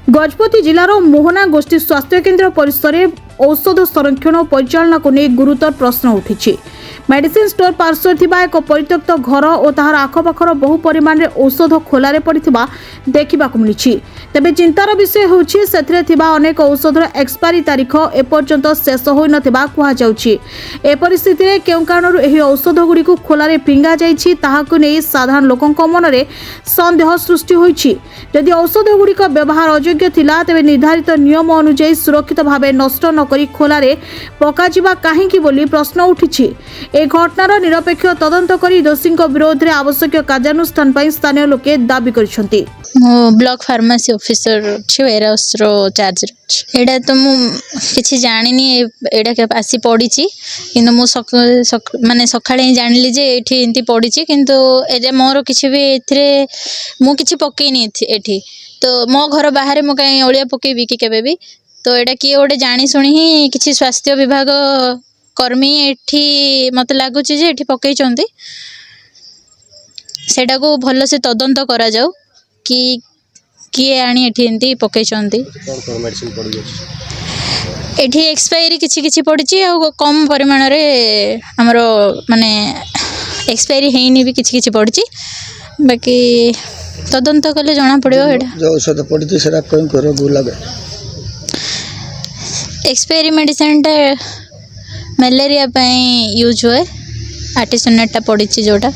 गजपति जिलार मोहना गोष्ठी स्वास्थ्य केन्द्र परिसर में औषध संरक्षण और परिचालना को नहीं गुरुतर प्रश्न उठी। मेडिसिन स्टोर पार्श्व थिबा एक परित्यक्त घर और ताहार आखपाखर बहु परिमाण में औषध खोलारे पड़िथिबा देखिबाकु मिलिछि। तेबे चिंतार विषय होछि सेथिरे थिबा अनेक औषधर एक्सपायरी तारीख एपर्यंत शेष होई नथिबा कुहा जाउछि। ए परिस्थिति रे केउ कारणरू एही औषध गुडी को खोलारे फिंगा जाइछि ताहाकु नै साधारण लोकंक मनरे संदेह सृष्टि होइछि। यदि औषध गुडी का व्यवहार अयोग्य थिला तेबे निर्धारित नियम अनुसार सुरक्षित भावे नष्ट न करी खोलारे पकाजिबा काहेकि बोली प्रश्न उठिछि। ए घटनार निरपेक्ष तदंत करी दोषी विरोध में आवश्यक कार्यानुष्ठान पर स्थानीय लोके दाबी करिसेंति। मो ब्लॉक फार्मेसी ऑफिसर छी वेयरहाउस रो चार्ज एडा तो मु किछि जानिनी एडा के आसी पडिछि किंतु मु माने सखाळे ही जानिली जे एठी एंती पडिछि किंतु एजे मोर किछि भी एथरे मु किछि पकेनी एठी तो मो घर बाहर मु काई ओलिया पकेबी कि केबे भी तो एडा किए ओडे जानि सुनी ही किछि स्वास्थ्य विभाग कर्मी एठी मते लागुछि जे एठी पकेइ चंती सेडा को भलो से तदंत करा जाऊ कि किए आनी एठी एंती पकेइ चंती एठी एक्सपायरी किछि किछि पडिछि आ कम परिमाण रे हमरो माने एक्सपायरी हेइनी भी किछि किछि पडिछि बाकी तदंत कले जाना पड़ियो एडा जो औषध पडिछि सेरा कोन करो गु लागे एक्सपायरी मेडिसिन टा मलेरिया यूज हुए आर्टिसोनेटा पड़ी जोटा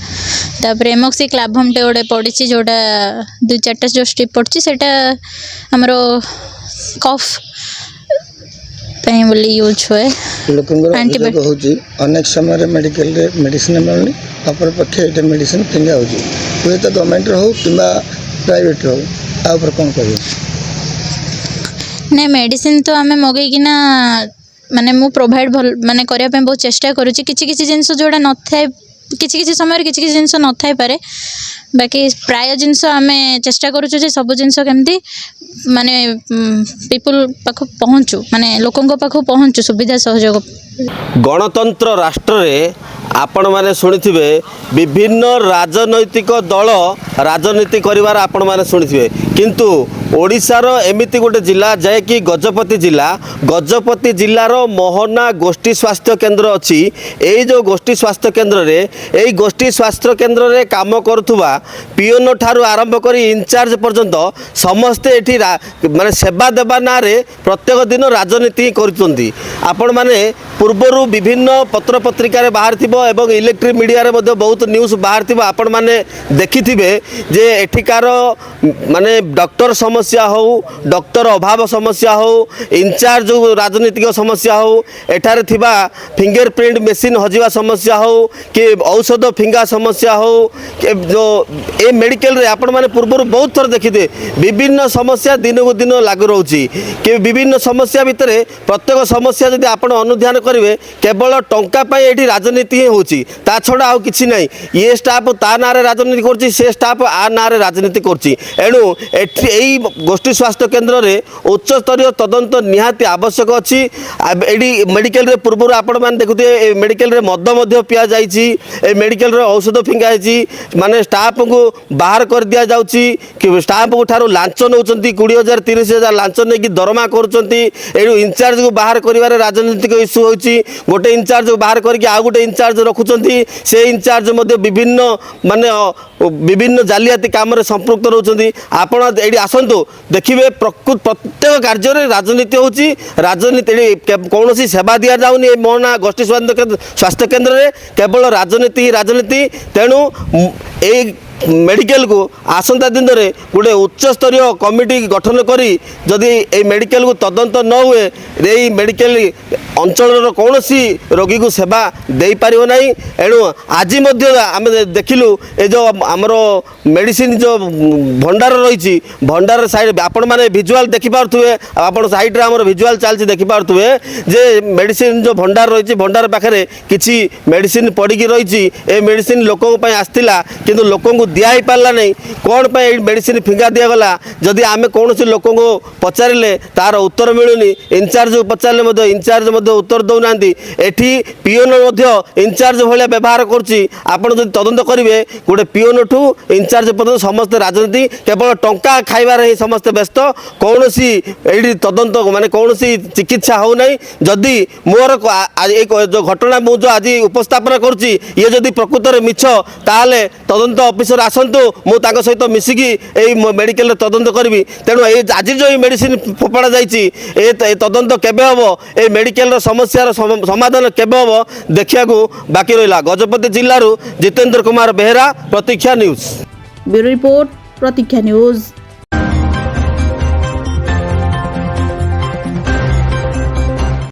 तापर एमोक्सी क्लाभम टे गोटे पड़ी जोटा 2-4टा जो स्ट्रिप पड़ी सेटा हमरो कफ बोली यूज हुए एंटीबायोटिक होची अनेक समय रे मेडिकल रे मेडिसिन मिलनी अपर पक्षे एटा मेडिसिन फिंगा होची हुए तो गवर्नमेंट रो किबा प्राइवेट रो आ ऊपर कोन करियो ने मेडिसिन तो आमे मगे कि ना माने मु प्रोवाइड भल माने करिया पे बहुत चेष्टा करूची किछि किछि जिंस जोडा न थाए किछि किछि समय रे किछि किछि जिंस न थाए पारे बाकी प्राय जिंस आमे चेष्टा करूछु जे सब जिंस केमती माने पीपल पाखो पहुंचू माने लोकन को पाखो पहुंचू सुविधा सहयोग गणतंत्र राष्ट्र रे आपण माने सुनिथिबे विभिन्न राजनैतिक दल राजनीति करिवार आपण माने सुनिथिबे किंतु ओडिशार एमिति गोटे जिला जाय कि गजपति जिलार मोहना गोष्ठी स्वास्थ्य केन्द्र अच्छी यही जो गोष्ठी स्वास्थ्य केन्द्र रे यही गोष्ठी स्वास्थ्य केन्द्र रे काम करुवा पिओन ठारू आरंभ कर इनचार्ज पर्यंत समस्ते एठी माने सेवा देवा ना रे प्रत्येक दिन राजनीति करछंती आपण माने पूर्वरु विभिन्न पत्र पत्रिका बाहर थिबो एवं इलेक्ट्रिक मीडिया रे मध्ये बहुत न्यूज बाहर थिबो आपण माने देखिथिबे जे एठिकार माने डॉक्टर समस्या हो डॉक्टर अभाव समस्या हो इनचार्ज राजनीतिक समस्या हो एठारे थिबा फिंगरप्रिंट मशीन हजिवा समस्या हो कि औषध फिंगा समस्या हो कि जो ए मेडिकल रे आपण माने पूर्व बहुत थर देखिथे विभिन्न समस्या दिन को दिन लागू रहउची कि विभिन्न समस्या भितर प्रत्येक समस्या यदि आपण अनुध्यान करेंगे केवल टंका पाई एठी राजनीति ही होची ता छड़ा आउ किछि नै ये स्टाफ ता नारे राजनीति करछि से स्टाफ आ नारे राजनीति करछि एणु एठी गोष्ठी स्वास्थ्य केन्द्र रे उच्च स्तरीय तदंत निहाती आवश्यक अच्छी एडी मेडिकल रे पूर्व आपण मान देखुते मेडिकल रे मद मध्य पिया जाइछि ए मेडिकल रे औषध फिंगा जाइछि माने स्टाफ को बाहर कर दिया जाउछि कि स्टाफ को ठारो लांच नउचंती 20,000 30,000 लांच नै कि दरमा करूचंती एडु इंचार्ज को बाहर करिवार राजनीतिक इश्यू होछि गोटे इंचार्ज को बाहर करके आ गोटे इंचार्ज रखुचंती से इंचार्ज मध्य विभिन्न माने विभिन्न जालियाती काम रे संपृक्त रहउचंती आपण एडी आसंतु देखिए प्रत्येक कार्य रे राजनीति होची राजनीति कौन सेवा दि जाऊनी मोहना गोष्ठी स्वास्थ्य केन्द्र रे केवल राजनीति तेणु ए मेडिकल को आसंता दिन रे गोटे उच्च स्तरीय कमिटी गठन करी जदि ए मेडिकल को तदंत न हुए रे मेडिकल अंचल कौन रोगी को सेवा दे पारिबो नाही एणु आज आम देखिलु ए जो आमर मेडिसिन जो भंडार रही भंडार साइड आपण माने विजुअल देखि पारथुए आपण साइड रे हमर विजुअल चलछि देखि पारथुए जे मेडिसिन जो भंडार रही भंडार पाखरे किछि मेडिसिन पड़ी रही ए मेडिसिन लोकों पय आस्तिला किंतु लोकों को दिया पारा नहीं कौन पर मेडिसिन फिंगा दिगला जदि आम कौन लोक पचारे तार उत्तर मिलूनी इनचार्ज पचारे इनचार्ज उत्तर दौना एटी पीओन इनचार्ज भाया व्यवहार करपण जब तदंत करेंगे गोटे पीओन ठू इनचार्ज पर्यटन समस्त राजनीति केवल टंका खाइबार ही समस्त व्यस्त कौन ये तदंत माने कौन चिकित्सा हो ना जदि मोर जो घटना मुझे आज उपस्थापन करुच्ची ये जदि प्रकृत में मिछ ताले तदंत ऑफिसर आसतु मुझे सहित मिसिकी मेडिकल तदंत करी तेणु आज जो मेडिसिन फोपड़ा जाइए तदंत केबे हम ए मेडिकल समस्यार समाधान केबे हम देखा बाकी रहा। गजपति जिलूर जितेंद्र कुमार बेहरा प्रतीक्षा न्यूज ब्यूरो रिपोर्ट प्रतीक्षा न्यूज।